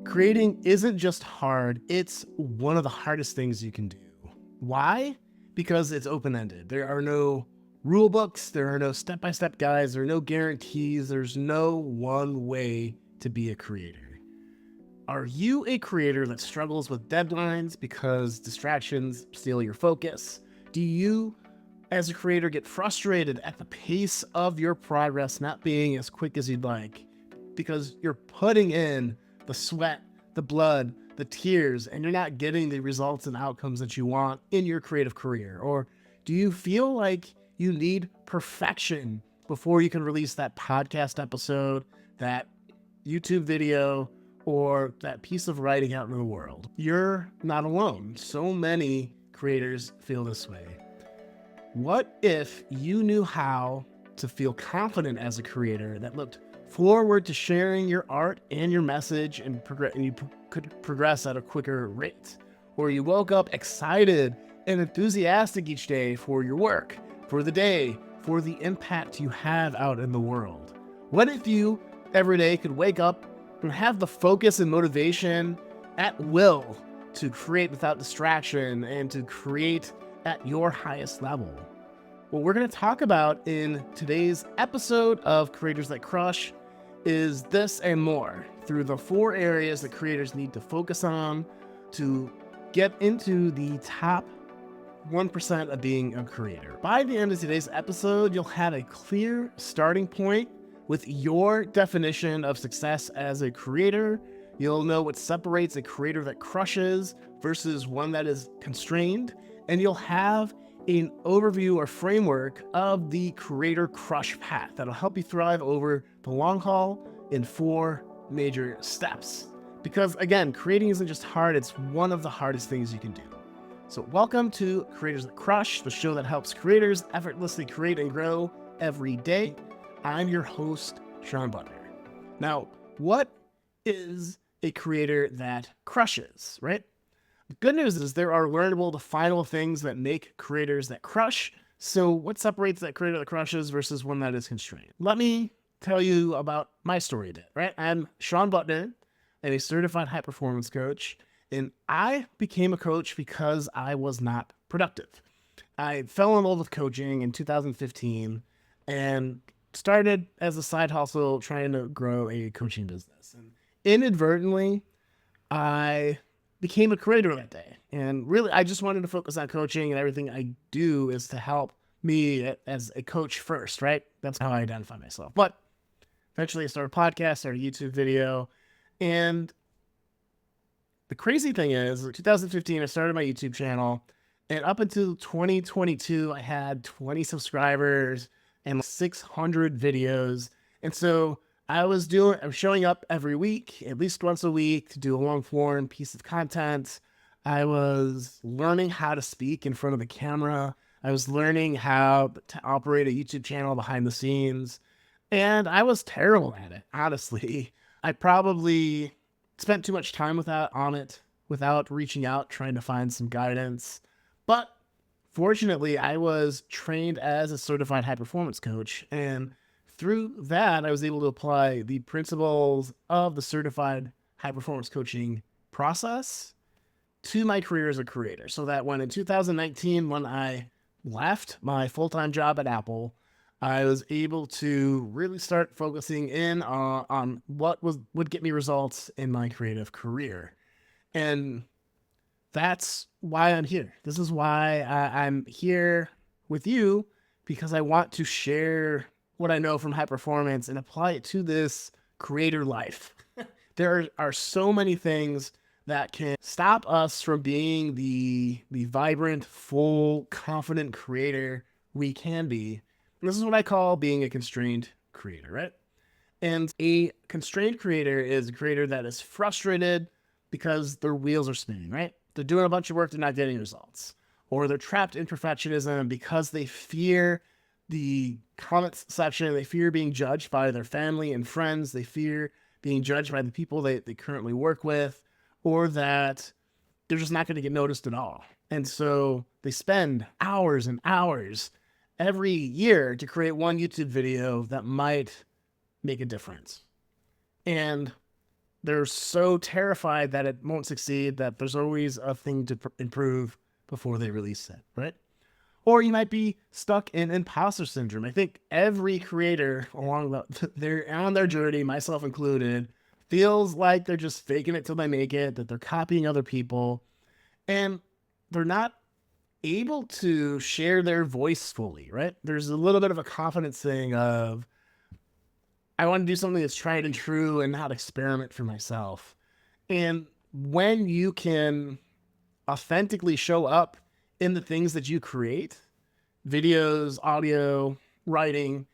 Creating isn't just hard, it's one of the hardest things you can do. Why? Because it's open-ended. There are no rule books, there are no step-by-step guides, there are no guarantees, there's no one way to be a creator. Are you a creator that struggles with deadlines because distractions steal your focus? Do you, as a creator, get frustrated at the pace of your progress not being as quick as you'd like because you're putting in the sweat, the blood, the tears, and you're not getting the results and outcomes that you want in your creative career? Or do you feel like you need perfection before you can release that podcast episode, that YouTube video, or that piece of writing out in the world? You're not alone. So many creators feel this way. What if you knew how to feel confident as a creator that looked forward to sharing your art and your message and you could progress at a quicker rate? Or you woke up excited and enthusiastic each day for your work, for the day, for the impact you have out in the world? What if you every day could wake up and have the focus and motivation at will to create without distraction and to create at your highest level? What we're going to talk about in today's episode of Creators That Crush is this and more, through the 4 areas that creators need to focus on to get into the top 1% of being a creator. By the end of today's episode, you'll have a clear starting point with your definition of success as a creator. You'll know what separates a creator that crushes versus one that is constrained, and you'll have an overview or framework of the creator crush path that'll help you thrive over the long haul in 4 major steps. Because again, creating isn't just hard, it's one of the hardest things you can do. So welcome to Creators That Crush, the show that helps creators effortlessly create and grow every day. I'm your host, Shawn Buttner. Now, what is a creator that crushes, right? The good news is there are learnable, definable things that make creators that crush. So what separates that creator that crushes versus one that is constrained? Let me tell you about my story a bit, right? I'm Shawn Buttner. I'm a certified high performance coach, and I became a coach because I was not productive. I fell in love with coaching in 2015 and started as a side hustle trying to grow a coaching business. And inadvertently, I became a creator that day. And really, I just wanted to focus on coaching, and everything I do is to help me as a coach first, right? That's how I identify myself. But eventually I started a podcast, started a YouTube video. And the crazy thing is, in 2015, I started my YouTube channel. And up until 2022, I had 20 subscribers and 600 videos. And so I'm showing up every week, at least once a week, to do a long form piece of content. I was learning how to speak in front of the camera. I was learning how to operate a YouTube channel behind the scenes. And I was terrible at it, honestly. I probably spent too much time on it without reaching out, trying to find some guidance. But fortunately, I was trained as a certified high performance coach, and through that, I was able to apply the principles of the certified high performance coaching process to my career as a creator. So that when in 2019, when I left my full-time job at Apple, I was able to really start focusing in on what would get me results in my creative career. And that's why I'm here. This is why I'm here with you, because I want to share what I know from high performance and apply it to this creator life. There are so many things that can stop us from being the vibrant, full, confident creator we can be. And this is what I call being a constrained creator, right? And a constrained creator is a creator that is frustrated because their wheels are spinning, right? They're doing a bunch of work, they're not getting results. Or they're trapped in perfectionism because they fear the comments section, they fear being judged by their family and friends, they fear being judged by the people they currently work with, or that they're just not going to get noticed at all. And so they spend hours and hours every year to create one YouTube video that might make a difference. And they're so terrified that it won't succeed that there's always a thing to improve before they release it, right? Or you might be stuck in imposter syndrome. I think every creator they're on their journey, myself included, feels like they're just faking it till they make it, that they're copying other people, and they're not able to share their voice fully, right? There's a little bit of a confidence thing of, I want to do something that's tried and true and not experiment for myself. And when you can authentically show up in the things that you create, videos, audio, writing,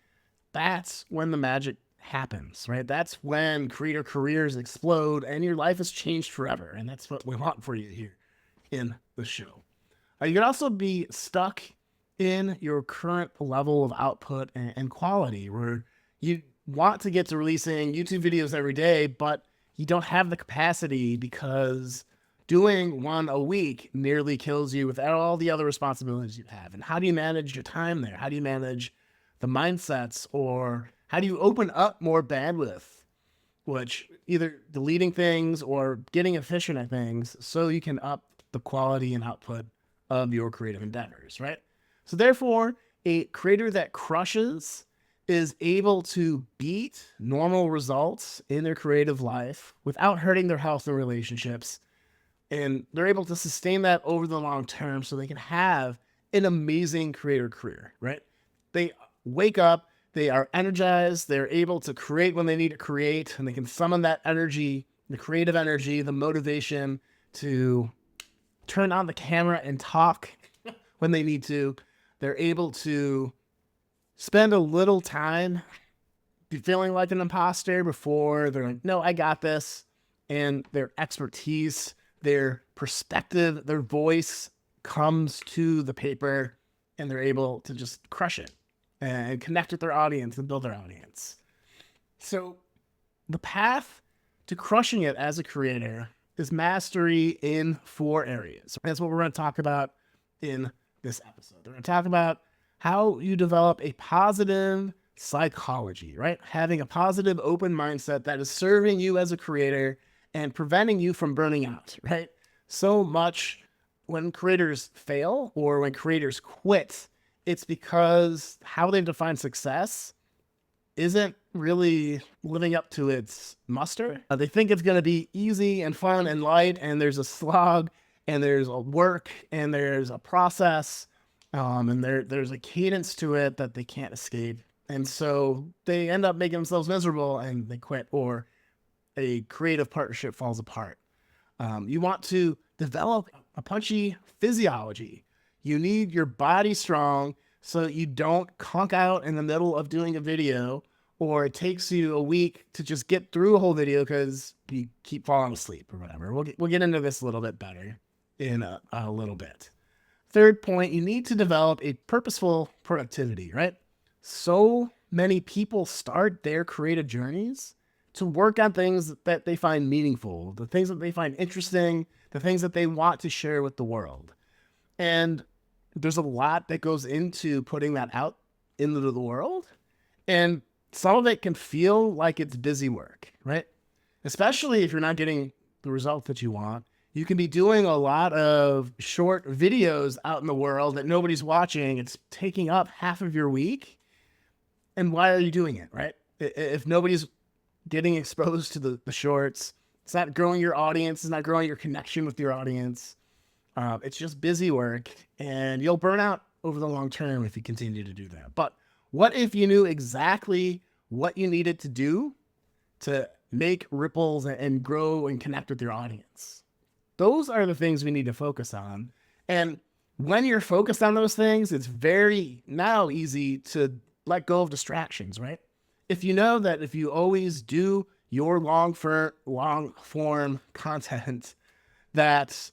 that's when the magic happens, right? That's when creator careers explode and your life has changed forever. And that's what we want for you here in the show. You can also be stuck in your current level of output and quality, where you want to get to releasing YouTube videos every day, but you don't have the capacity because doing one a week nearly kills you with all the other responsibilities you have. And how do you manage your time there? How do you manage the mindsets, or how do you open up more bandwidth, which either deleting things or getting efficient at things so you can up the quality and output of your creative endeavors, right? So therefore, a creator that crushes is able to beat normal results in their creative life without hurting their health and relationships. And they're able to sustain that over the long term so they can have an amazing creator career, right? They wake up, they are energized, they're able to create when they need to create, and they can summon that energy, the creative energy, the motivation to turn on the camera and talk when they need to. They're able to spend a little time feeling like an imposter before they're like, no, I got this. And their expertise, their perspective, their voice comes to the paper, and they're able to just crush it and connect with their audience and build their audience. So the path to crushing it as a creator is mastery in 4 areas. That's what we're going to talk about in this episode. We're going to talk about how you develop a positive psychology, right? Having a positive, open mindset that is serving you as a creator and preventing you from burning out, right? So much when creators fail or when creators quit, it's because how they define success isn't really living up to its muster. They think it's going to be easy and fun and light, and there's a slog, and there's a work, and there's a process, and there's a cadence to it that they can't escape. And so they end up making themselves miserable and they quit, or a creative partnership falls apart. You want to develop a punchy physiology. You need your body strong so that you don't conk out in the middle of doing a video, or it takes you a week to just get through a whole video because you keep falling asleep or whatever. We'll get into this a little bit better in a little bit. Third point, you need to develop a purposeful productivity, right? So many people start their creative journeys to work on things that they find meaningful, the things that they find interesting, the things that they want to share with the world. And there's a lot that goes into putting that out into the world. And some of it can feel like it's busy work, right? Especially if you're not getting the result that you want. You can be doing a lot of short videos out in the world that nobody's watching. It's taking up half of your week. And why are you doing it, right? If nobody's getting exposed to the shorts, it's not growing your audience, it's not growing your connection with your audience. It's just busy work, and you'll burn out over the long term if you continue to do that. But what if you knew exactly what you needed to do to make ripples and grow and connect with your audience? Those are the things we need to focus on. And when you're focused on those things, it's very now easy to let go of distractions, right? If you know that if you always do your long form content, that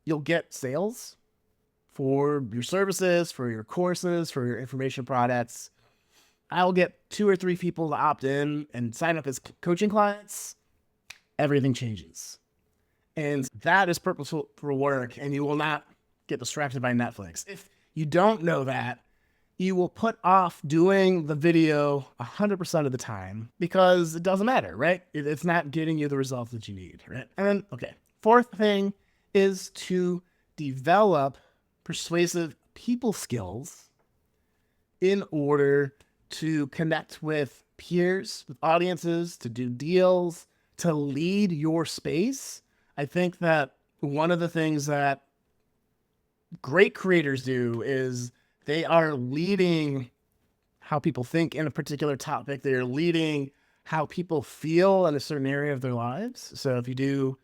you'll get sales for your services, for your courses, for your information products. I'll get 2 or 3 people to opt in and sign up as coaching clients. Everything changes. And that is purposeful work, and you will not get distracted by Netflix. If you don't know that, you will put off doing the video 100% of the time because it doesn't matter, right? It's not getting you the results that you need, right? And then, okay, fourth thing is to develop persuasive people skills in order to connect with peers, with audiences, to do deals, to lead your space. I think that one of the things that great creators do is they are leading how people think in a particular topic. They're leading how people feel in a certain area of their lives. So if you do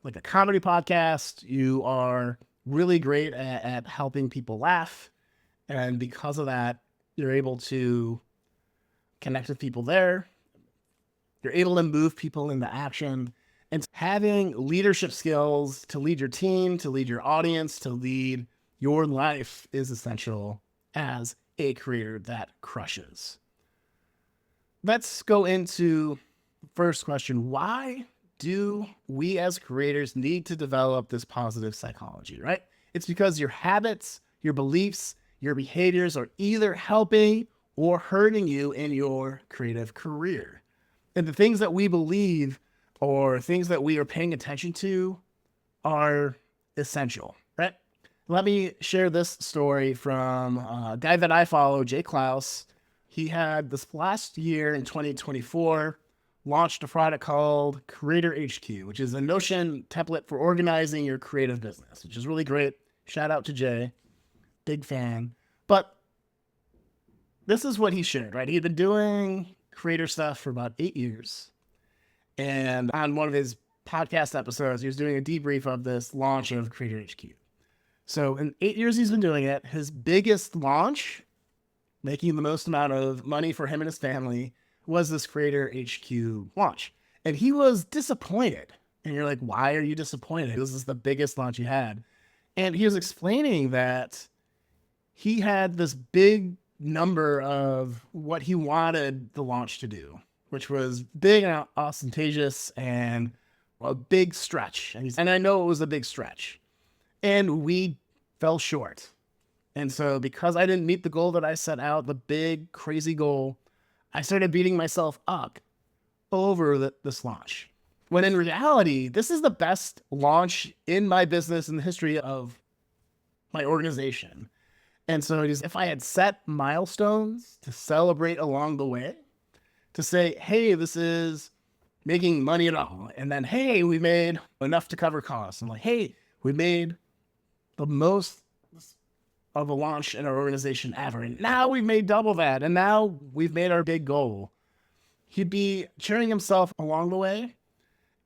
like a comedy podcast, you are really great at helping people laugh. And because of that, you're able to connect with people there. You're able to move people into action. And having leadership skills to lead your team, to lead your audience, to lead your life is essential as a creator that crushes. Let's go into the first question. Why do we as creators need to develop this positive psychology, right? It's because your habits, your beliefs, your behaviors are either helping or hurting you in your creative career. And the things that we believe or things that we are paying attention to are essential, right? Let me share this story from a guy that I follow, Jay Klaus. He had this last year in 2024 launched a product called Creator HQ, which is a Notion template for organizing your creative business, which is really great. Shout out to Jay, big fan. But this is what he shared, right? He had been doing creator stuff for about 8 years. And on one of his podcast episodes, he was doing a debrief of this launch of Creator HQ. So in 8 years he's been doing it, his biggest launch, making the most amount of money for him and his family, was this Creator HQ launch. And he was disappointed. And you're like, why are you disappointed? This is the biggest launch he had. And he was explaining that he had this big number of what he wanted the launch to do, which was big and ostentatious and a big stretch. And I know it was a big stretch. And we fell short. And so because I didn't meet the goal that I set out, the big, crazy goal, I started beating myself up over this launch. When in reality, this is the best launch in my business in the history of my organization. And so if I had set milestones to celebrate along the way, to say, hey, this is making money at all. And then, hey, we made enough to cover costs. And like, hey, we made the most of a launch in our organization ever. And now we've made double that. And now we've made our big goal. He'd be cheering himself along the way.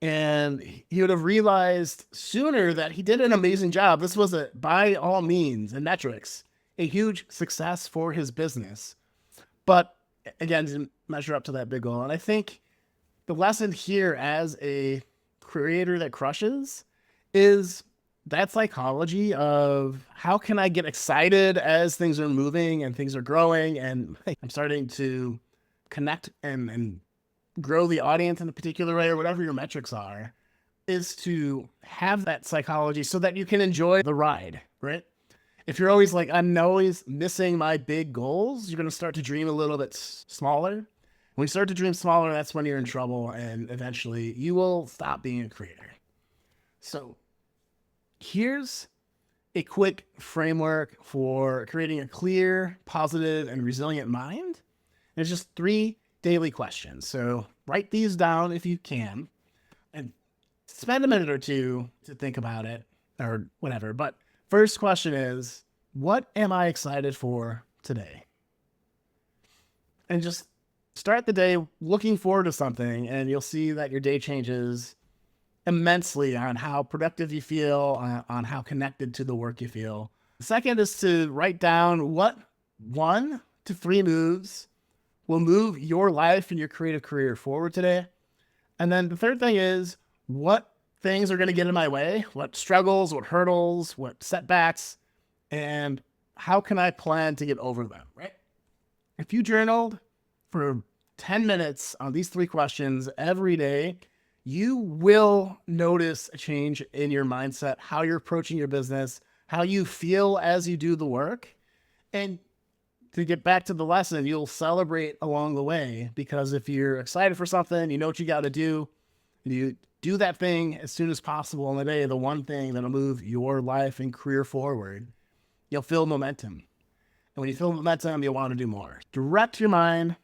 And he would have realized sooner that he did an amazing job. This was by all means and metrics, a huge success for his business. But again, didn't measure up to that big goal. And I think the lesson here as a creator that crushes is that psychology of how can I get excited as things are moving and things are growing and I'm starting to connect and grow the audience in a particular way or whatever your metrics are, is to have that psychology so that you can enjoy the ride, right? If you're always like, I'm always missing my big goals, you're going to start to dream a little bit smaller. When you start to dream smaller, that's when you're in trouble, and eventually you will stop being a creator. So here's a quick framework for creating a clear, positive, and resilient mind. There's just 3 daily questions. So write these down if you can, and spend a minute or two to think about it or whatever. But first question is, what am I excited for today? And just start the day looking forward to something, and you'll see that your day changes immensely on how productive you feel, on how connected to the work you feel. The second is to write down what 1 to 3 moves will move your life and your creative career forward today. And then the third thing is, what things are going to get in my way? What struggles, what hurdles, what setbacks, and how can I plan to get over them, right? If you journaled for 10 minutes on these 3 questions every day, you will notice a change in your mindset, how you're approaching your business, how you feel as you do the work. And to get back to the lesson, you'll celebrate along the way, because if you're excited for something, you know what you got to do, you do that thing as soon as possible on the day, the one thing that'll move your life and career forward, you'll feel momentum. And when you feel momentum, you'll want to do more. Direct your mind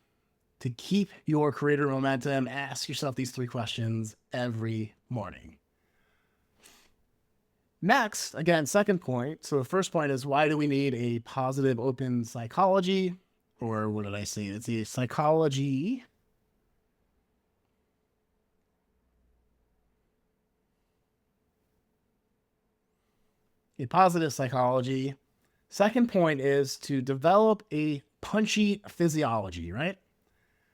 to keep your creator momentum. Ask yourself these 3 questions every morning. Next, again, second point. So the first point is, why do we need a positive open psychology? Or what did I say? It's a psychology. A positive psychology. Second point is to develop a punchy physiology, right?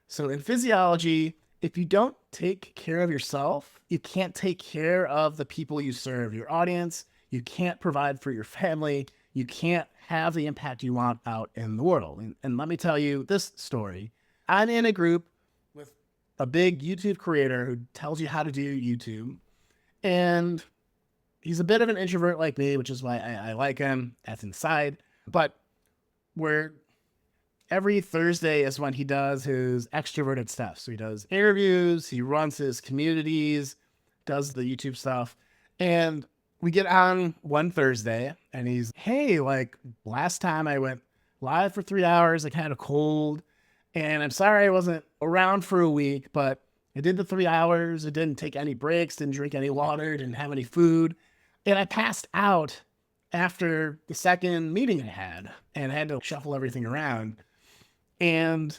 So in physiology, if you don't take care of yourself, you can't take care of the people you serve, your audience. You can't provide for your family. You can't have the impact you want out in the world. And let me tell you this story. I'm in a group with a big YouTube creator who tells you how to do YouTube. And he's a bit of an introvert like me, which is why I like him. That's inside. But we're every Thursday is when he does his extroverted stuff. So he does interviews, he runs his communities, does the YouTube stuff. And we get on one Thursday and he's, hey, like last time I went live for 3 hours, I had a cold and I'm sorry I wasn't around for a week, but I did the 3 hours. I didn't take any breaks, didn't drink any water, didn't have any food. And I passed out after the second meeting I had and I had to shuffle everything around. And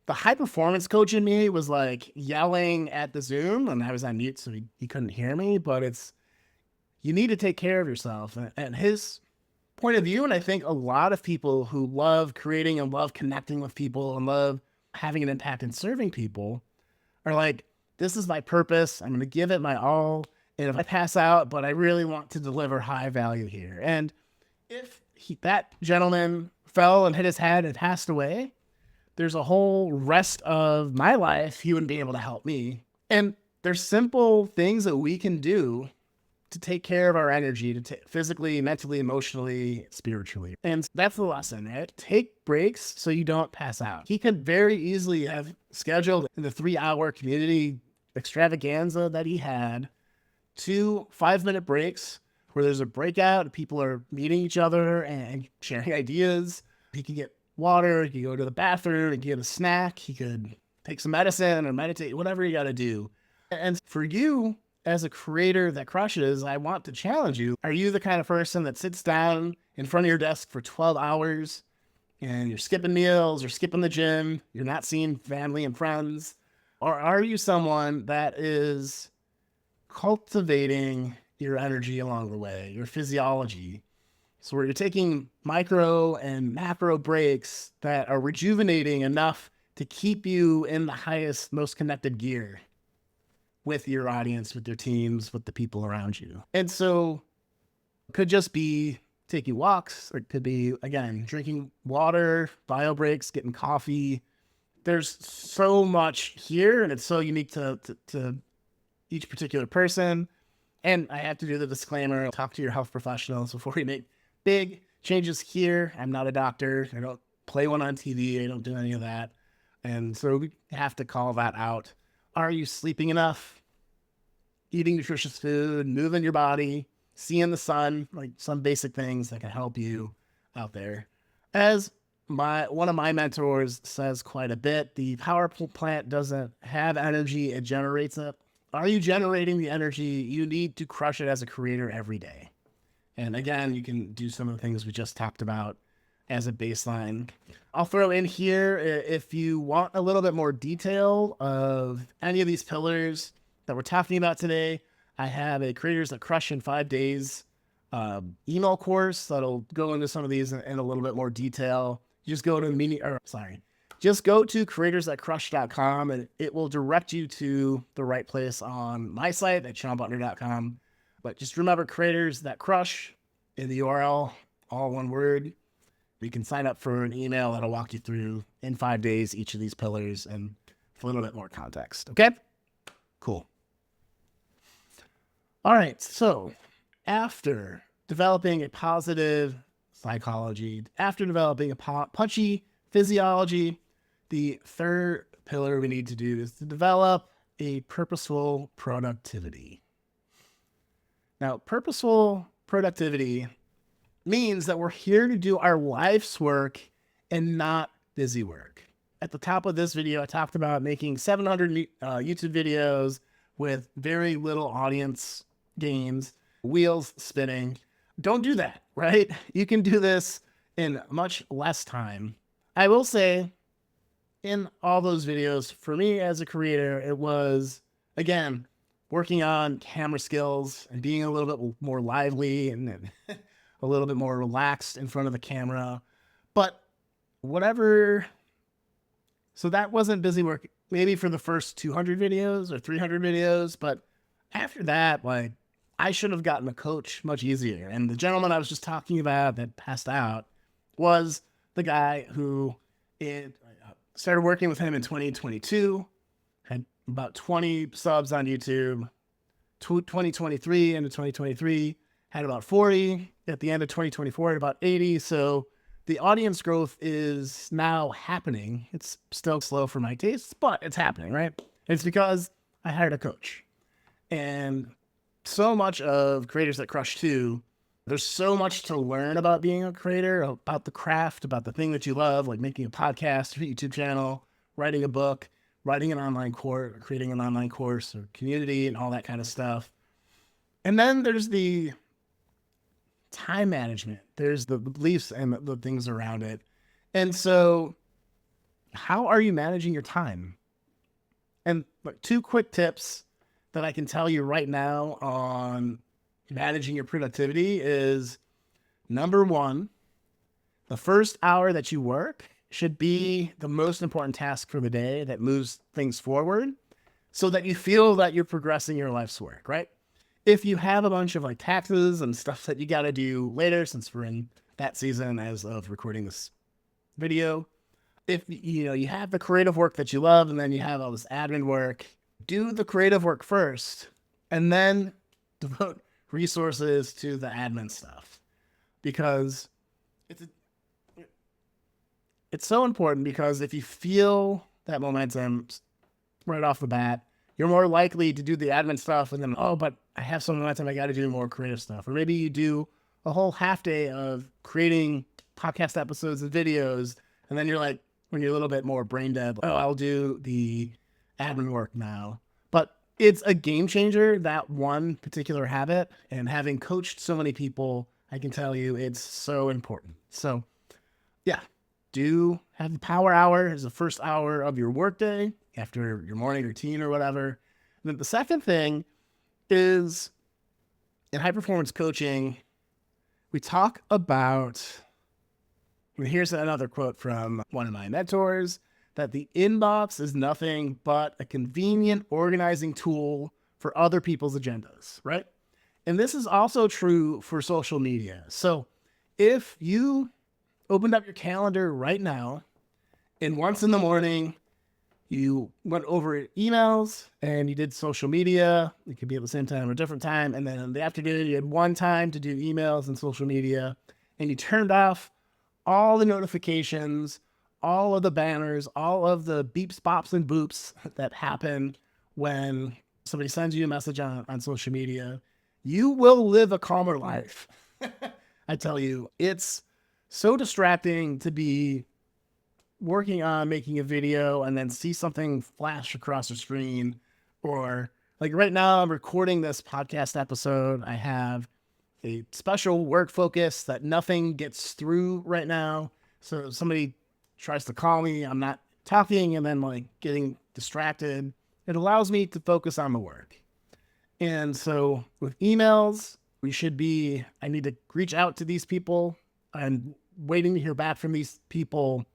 the high performance coach in me was like yelling at the Zoom, and I was on mute, so he couldn't hear me, but you need to take care of yourself. And his point of view, and I think a lot of people who love creating and love connecting with people and love having an impact and serving people are like, this is my purpose. I'm going to give it my all. And if I pass out, but I really want to deliver high value here. And if that gentleman fell and hit his head and passed away, there's a whole rest of my life he wouldn't be able to help me. And there's simple things that we can do to take care of our energy, physically, mentally, emotionally, spiritually. And that's the lesson, right? Take breaks so you don't pass out. He could very easily have scheduled in the 3-hour community extravaganza that he had 2 5-minute breaks where there's a breakout, people are meeting each other and sharing ideas. He could get water, he could go to the bathroom, he could get a snack, he could take some medicine or meditate, whatever you got to do. And for you, as a creator that crushes, I want to challenge you. Are you the kind of person that sits down in front of your desk for 12 hours and you're skipping meals, you're skipping the gym, you're not seeing family and friends? Or are you someone that is cultivating your energy along the way, your physiology? So where you're taking micro and macro breaks that are rejuvenating enough to keep you in the highest, most connected gear with your audience, with your teams, with the people around you. And so it could just be taking walks, or it could be, again, drinking water, bio breaks, getting coffee. There's so much here, and it's so unique to each particular person. And I have to do the disclaimer, talk to your health professionals before you make big changes here. I'm not a doctor. I don't play one on TV. I don't do any of that. And so we have to call that out. Are you sleeping enough? Eating nutritious food, moving your body, seeing the sun, like some basic things that can help you out there. As one of my mentors says quite a bit, the power plant doesn't have energy, it generates it. Are you generating the energy you need to crush it as a creator every day? And again, you can do some of the things we just talked about as a baseline. I'll throw in here, if you want a little bit more detail of any of these pillars that we're talking about today, I have a Creators That Crush in 5 Days email course that'll go into some of these in a little bit more detail. Just go to creatorsthatcrush.com and it will direct you to the right place on my site at ShawnButtner.com. But just remember, Creators That Crush in the URL, all one word. You can sign up for an email that'll walk you through in 5 days each of these pillars and for a little bit more context. Okay? Cool. All right. So after developing a positive psychology, after developing a punchy physiology. The third pillar we need to do is to develop a purposeful productivity. Now, purposeful productivity means that we're here to do our life's work and not busy work. At the top of this video, I talked about making 700 YouTube videos with very little audience gains, wheels spinning. Don't do that, right? You can do this in much less time. I will say, in all those videos, for me as a creator, it was, again, working on camera skills and being a little bit more lively and a little bit more relaxed in front of the camera. But whatever, so that wasn't busy work, maybe for the first 200 videos or 300 videos. But after that, like, I should have gotten a coach much easier. And the gentleman I was just talking about that passed out was the guy who started working with him in 2022, had about 20 subs on YouTube. 2023 into 2023 had about 40. At the end of 2024, had about 80. So the audience growth is now happening. It's still slow for my tastes, but it's happening, right? It's because I hired a coach. And so much of Creators That Crush 2, there's so much to learn about being a creator, about the craft, about the thing that you love, like making a podcast, a YouTube channel, writing a book, writing an online course, creating an online course or community and all that kind of stuff. And then there's the time management. There's the beliefs and the things around it. And so how are you managing your time? And like, 2 quick tips that I can tell you right now on managing your productivity is, number 1, the first hour that you work should be the most important task for the day that moves things forward so that you feel that you're progressing your life's work, right? If you have a bunch of like taxes and stuff that you got to do later, since we're in that season as of recording this video, if you have the creative work that you love and then you have all this admin work, do the creative work first and then devote resources to the admin stuff, because it's so important. Because if you feel that momentum right off the bat, you're more likely to do the admin stuff and then, oh, but I have some momentum, I got to do more creative stuff. Or maybe you do a whole half day of creating podcast episodes and videos, and then you're like, when you're a little bit more brain dead, oh, I'll do the admin work now. But it's a game changer, that one particular habit. And having coached so many people, I can tell you it's so important. So yeah, do have the power hour as the first hour of your workday after your morning routine or whatever. And then the second thing is, in high performance coaching, we talk about, and here's another quote from one of my mentors, that the inbox is nothing but a convenient organizing tool for other people's agendas, right? And this is also true for social media. So if you opened up your calendar right now and once in the morning you went over emails and you did social media, it could be at the same time or a different time, and then in the afternoon you had one time to do emails and social media, and you turned off all the notifications, all of the banners, all of the beeps, bops, and boops that happen when somebody sends you a message on social media, you will live a calmer life. I tell you, it's so distracting to be working on making a video and then see something flash across the screen. Or like right now, I'm recording this podcast episode. I have a special work focus that nothing gets through right now. So if somebody tries to call me, I'm not talking and then like getting distracted. It allows me to focus on the work. And so with emails, I need to reach out to these people and waiting to hear back from these people,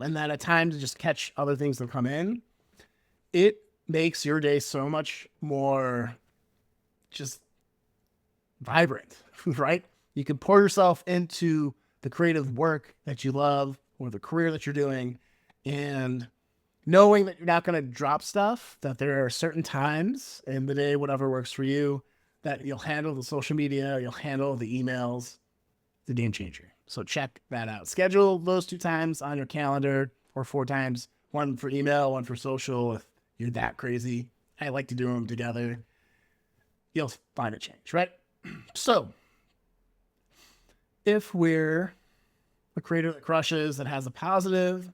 and then a time to just catch other things that come in. It makes your day so much more just vibrant, right? You can pour yourself into the creative work that you love or the career that you're doing, and knowing that you're not going to drop stuff, that there are certain times in the day, whatever works for you, that you'll handle the social media, you'll handle the emails, It's a game changer. So check that out. Schedule those 2 times on your calendar, or 4 times, one for email, one for social. If you're that crazy, I like to do them together. You'll find a change, right? So if we're a creator that crushes, that has a positive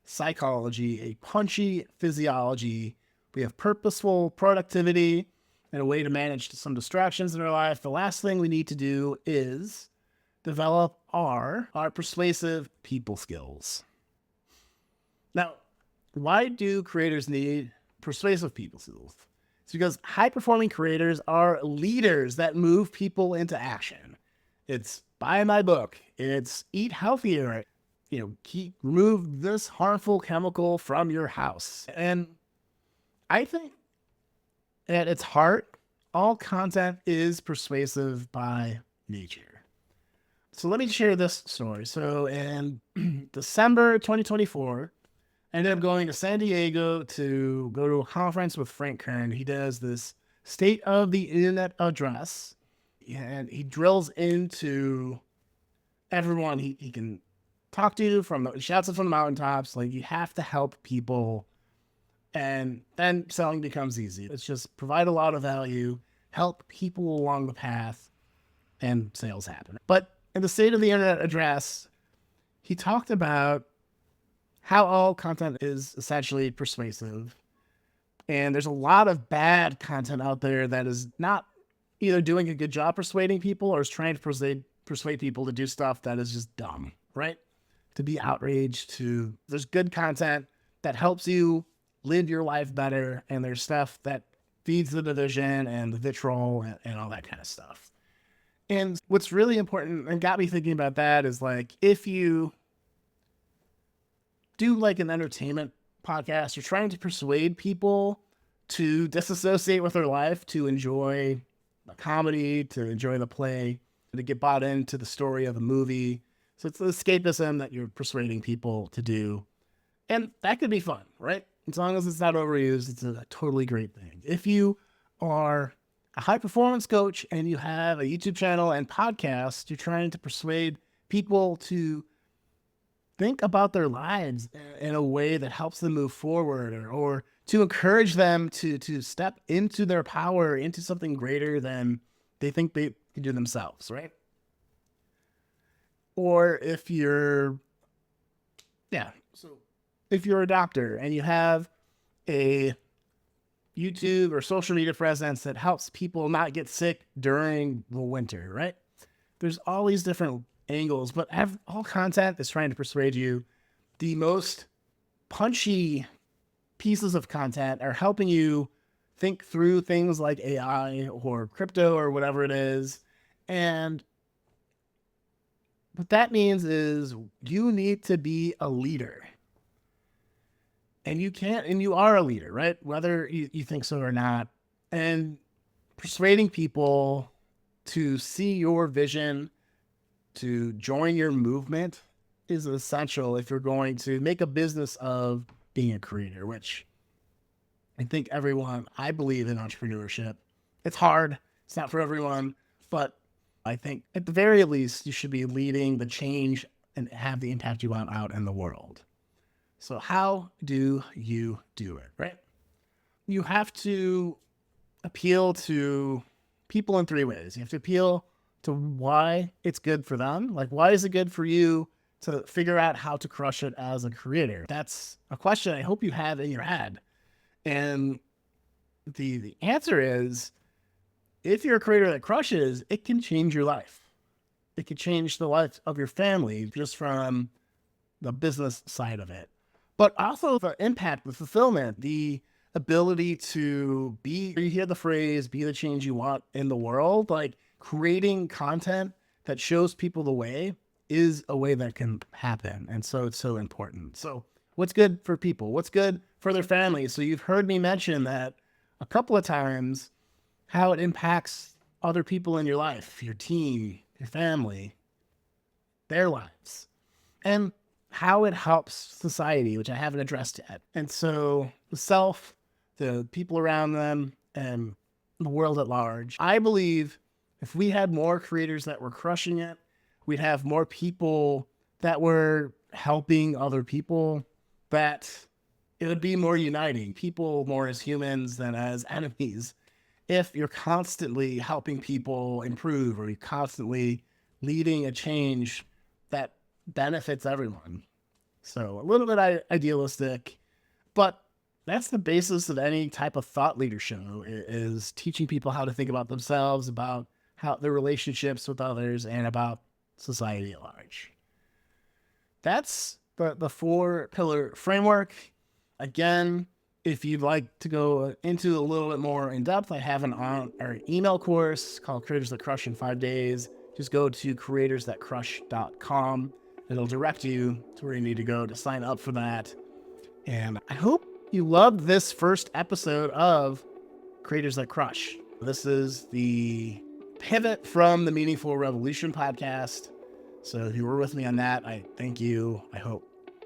psychology, a punchy physiology, we have purposeful productivity, and a way to manage some distractions in our life, the last thing we need to do is develop our persuasive people skills. Now, why do creators need persuasive people skills? It's because high-performing creators are leaders that move people into action. It's buy my book. It's eat healthier. Remove this harmful chemical from your house. And I think at its heart, all content is persuasive by nature. So let me share this story. So in December 2024, I ended up going to San Diego to go to a conference with Frank Kern. He does this state of the internet address, and he drills into everyone he can talk to, shouts it from the mountaintops. Like, you have to help people, and then selling becomes easy. It's just provide a lot of value, help people along the path, and sales happen. But in the state of the internet address, he talked about how all content is essentially persuasive. And there's a lot of bad content out there that is not either doing a good job persuading people or is trying to persuade people to do stuff that is just dumb, right? To be outraged. There's good content that helps you live your life better, and there's stuff that feeds the division and the vitriol and all that kind of stuff. And what's really important and got me thinking about that is, like, if you do like an entertainment podcast, you're trying to persuade people to disassociate with their life, to enjoy the comedy, to enjoy the play, to get bought into the story of a movie. So it's the escapism that you're persuading people to do. And that could be fun, right? As long as it's not overused, it's a totally great thing. If you are a high performance coach and you have a YouTube channel and podcast, you're trying to persuade people to think about their lives in a way that helps them move forward, or to encourage them to step into their power, into something greater than they think they can do themselves, right? Or if you're a doctor and you have a YouTube or social media presence that helps people not get sick during the winter, right? There's all these different angles, but all content is trying to persuade you. The most punchy pieces of content are helping you think through things like AI or crypto or whatever it is. And what that means is you need to be a leader. And you are a leader, right? Whether you think so or not. And persuading people to see your vision, to join your movement, is essential if you're going to make a business of being a creator, which I believe in entrepreneurship. It's hard. It's not for everyone, but I think at the very least, you should be leading the change and have the impact you want out in the world. So how do you do it, right? You have to appeal to people in 3 ways. You have to appeal to why it's good for them. Like, why is it good for you to figure out how to crush it as a creator? That's a question I hope you have in your head. And the answer is, if you're a creator that crushes, it can change your life. It can change the life of your family just from the business side of it. But also the impact, the fulfillment, the ability to you hear the phrase, be the change you want in the world. Like, creating content that shows people the way is a way that can happen. And so it's so important. So what's good for people? What's good for their families? So you've heard me mention that a couple of times, how it impacts other people in your life, your team, your family, their lives, and how it helps society, which I haven't addressed yet. And so the self, the people around them, and the world at large. I believe if we had more creators that were crushing it, we'd have more people that were helping other people, that it would be more uniting, people more as humans than as enemies. If you're constantly helping people improve or you're constantly leading a change that benefits everyone. So a little bit idealistic, but that's the basis of any type of thought leader show, is teaching people how to think about themselves, about how their relationships with others, and about society at large. That's the 4-pillar framework. Again, if you'd like to go into a little bit more in depth, I have our email course called Creators That Crush in 5 days. Just go to creatorsthatcrush.com. It'll direct you to where you need to go to sign up for that. And I hope you loved this first episode of Creators That Crush. This is the pivot from the Meaningful Revolution podcast. So if you were with me on that, I thank you. I hope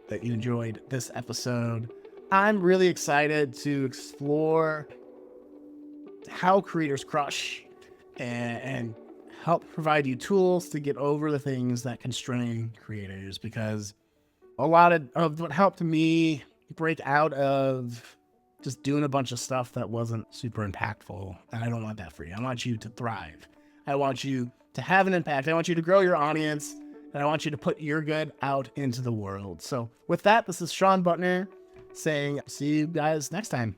that you enjoyed this episode. I'm really excited to explore how creators crush and help provide you tools to get over the things that constrain creators, because a lot of what helped me break out of just doing a bunch of stuff that wasn't super impactful. And I don't want that for you. I want you to thrive. I want you to have an impact. I want you to grow your audience, and I want you to put your good out into the world. So with that, this is Shawn Buttner saying, see you guys next time.